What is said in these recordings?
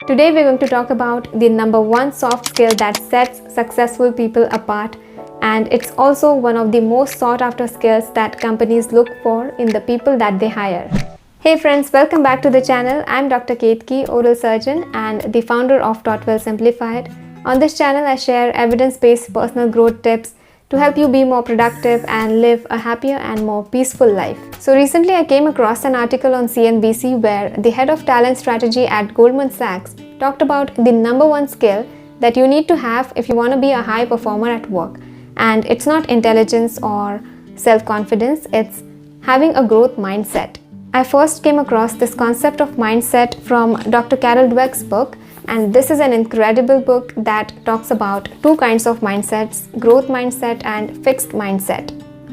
Today we're going to talk about the number one soft skill that sets successful people apart, and it's also one of the most sought after skills that companies look for in the people that they hire. Hey friends, welcome back to the channel. I'm Dr. Ketaki, oral surgeon and the founder of TaughtWell SimplifyEd. On this channel I share evidence-based personal growth tips to help you be more productive and live a happier and more peaceful life. So recently I came across an article on CNBC where the head of talent strategy at Goldman Sachs talked about the number one skill that you need to have if you want to be a high performer at work. And it's not intelligence or self-confidence, it's having a growth mindset. I first came across this concept of mindset from Dr. Carol Dweck's book, and this is an incredible book that talks about two kinds of mindsets, growth mindset and fixed mindset.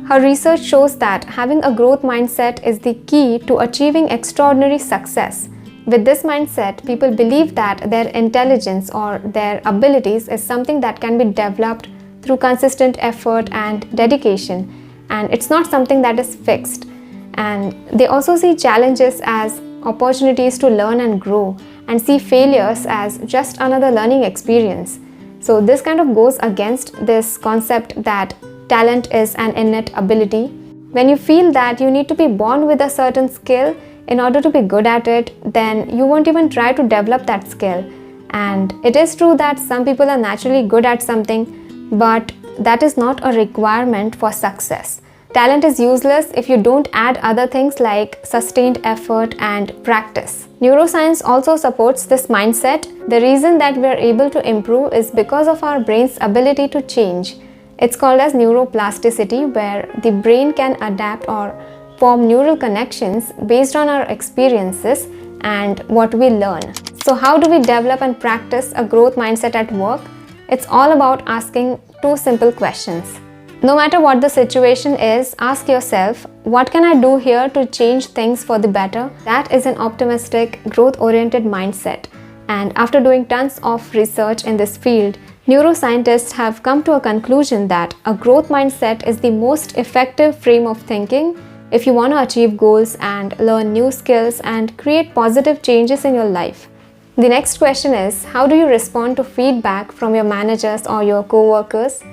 Her research shows that having a growth mindset is the key to achieving extraordinary success. With this mindset, people believe that their intelligence or their abilities is something that can be developed through consistent effort and dedication, and it's not something that is fixed. And they also see challenges as opportunities to learn and grow, and see failures as just another learning experience. So this kind of goes against this concept that talent is an innate ability. When you feel that you need to be born with a certain skill in order to be good at it, then you won't even try to develop that skill. And it is true that some people are naturally good at something, but that is not a requirement for success. Talent is useless if you don't add other things like sustained effort and practice. Neuroscience also supports this mindset. The reason that we are able to improve is because of our brain's ability to change. It's called as neuroplasticity, where the brain can adapt or form neural connections based on our experiences and what we learn. So how do we develop and practice a growth mindset at work? It's all about asking two simple questions. No matter what the situation is, ask yourself, what can I do here to change things for the better? That is an optimistic, growth-oriented mindset. And after doing tons of research in this field, neuroscientists have come to a conclusion that a growth mindset is the most effective frame of thinking if you want to achieve goals and learn new skills and create positive changes in your life. The next question is, how do you respond to feedback from your managers or your co-workers?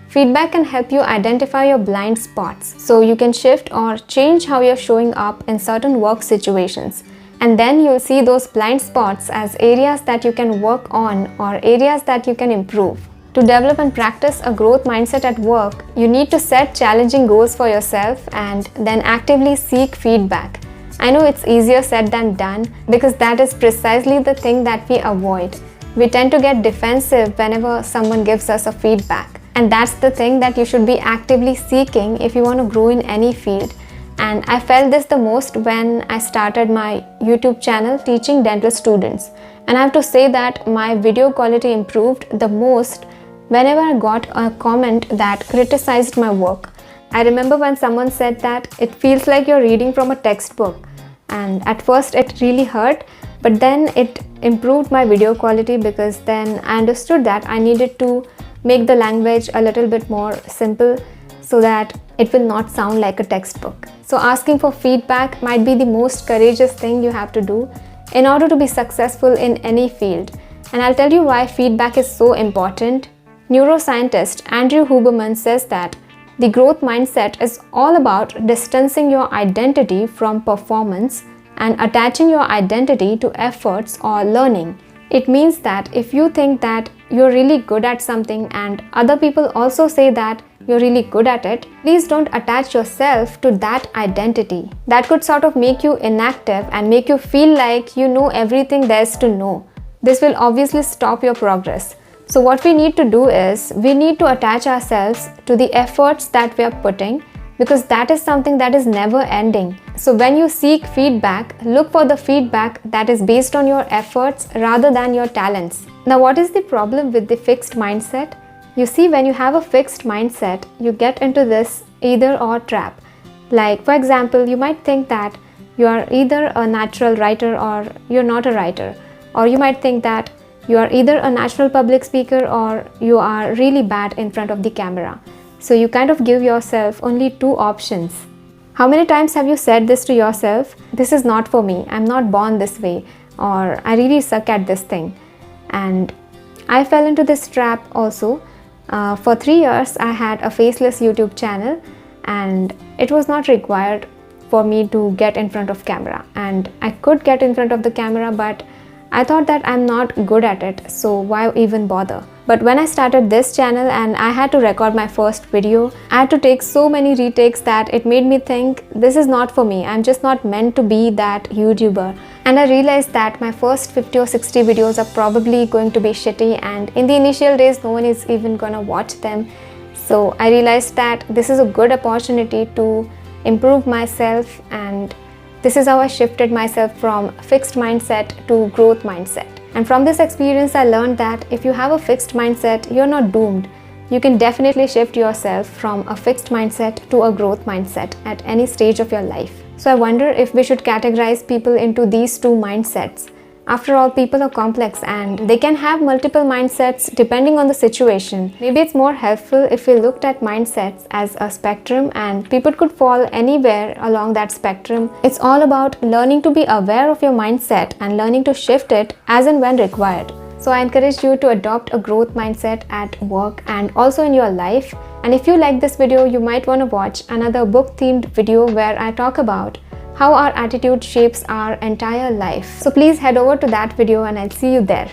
Feedback can help you identify your blind spots, so you can shift or change how you're showing up in certain work situations. And then you'll see those blind spots as areas that you can work on or areas that you can improve. To develop and practice a growth mindset at work, you need to set challenging goals for yourself and then actively seek feedback. I know it's easier said than done because that is precisely the thing that we avoid. We tend to get defensive whenever someone gives us a feedback. And that's the thing that you should be actively seeking if you want to grow in any field. And I felt this the most when I started my YouTube channel teaching dental students. And I have to say that my video quality improved the most whenever I got a comment that criticized my work. I remember when someone said that it feels like you're reading from a textbook. And at first it really hurt, but then it improved my video quality because then I understood that I needed to make the language a little bit more simple so that it will not sound like a textbook. So asking for feedback might be the most courageous thing you have to do in order to be successful in any field. And I'll tell you why feedback is so important. Neuroscientist Andrew Huberman says that the growth mindset is all about distancing your identity from performance and attaching your identity to efforts or learning. It means that if you think that you're really good at something and other people also say that you're really good at it, please don't attach yourself to that identity. That could sort of make you inactive and make you feel like you know everything there is to know. This will obviously stop your progress. So what we need to do is, we need to attach ourselves to the efforts that we are putting, because that is something that is never ending. So when you seek feedback, look for the feedback that is based on your efforts rather than your talents. Now, what is the problem with the fixed mindset? You see, when you have a fixed mindset, you get into this either or trap. Like, for example, you might think that you are either a natural writer or you're not a writer. Or you might think that you are either a natural public speaker or you are really bad in front of the camera. So you kind of give yourself only two options. How many times have you said this to yourself? This is not for me. I'm not born this way. or I really suck at this thing. And I fell into this trap also. For 3 years I had a faceless YouTube channel, and it was not required for me to get in front of camera, and I could get in front of the camera, but I thought that I'm not good at it, so why even bother? But when I started this channel and I had to record my first video, I had to take so many retakes that it made me think this is not for me. I'm just not meant to be that YouTuber. And I realized that my first 50 or 60 videos are probably going to be shitty, and in the initial days no one is even gonna watch them. So I realized that this is a good opportunity to improve myself, and this is how I shifted myself from fixed mindset to growth mindset. And from this experience I learned that if you have a fixed mindset, you're not doomed. You can definitely shift yourself from a fixed mindset to a growth mindset at any stage of your life. So I wonder if we should categorize people into these two mindsets. After all, people are complex and they can have multiple mindsets depending on the situation. Maybe it's more helpful if we looked at mindsets as a spectrum, and people could fall anywhere along that spectrum. It's all about learning to be aware of your mindset and learning to shift it as and when required. So I encourage you to adopt a growth mindset at work and also in your life. And if you like this video, you might want to watch another book-themed video where I talk about how our attitude shapes our entire life. So please head over to that video and I'll see you there.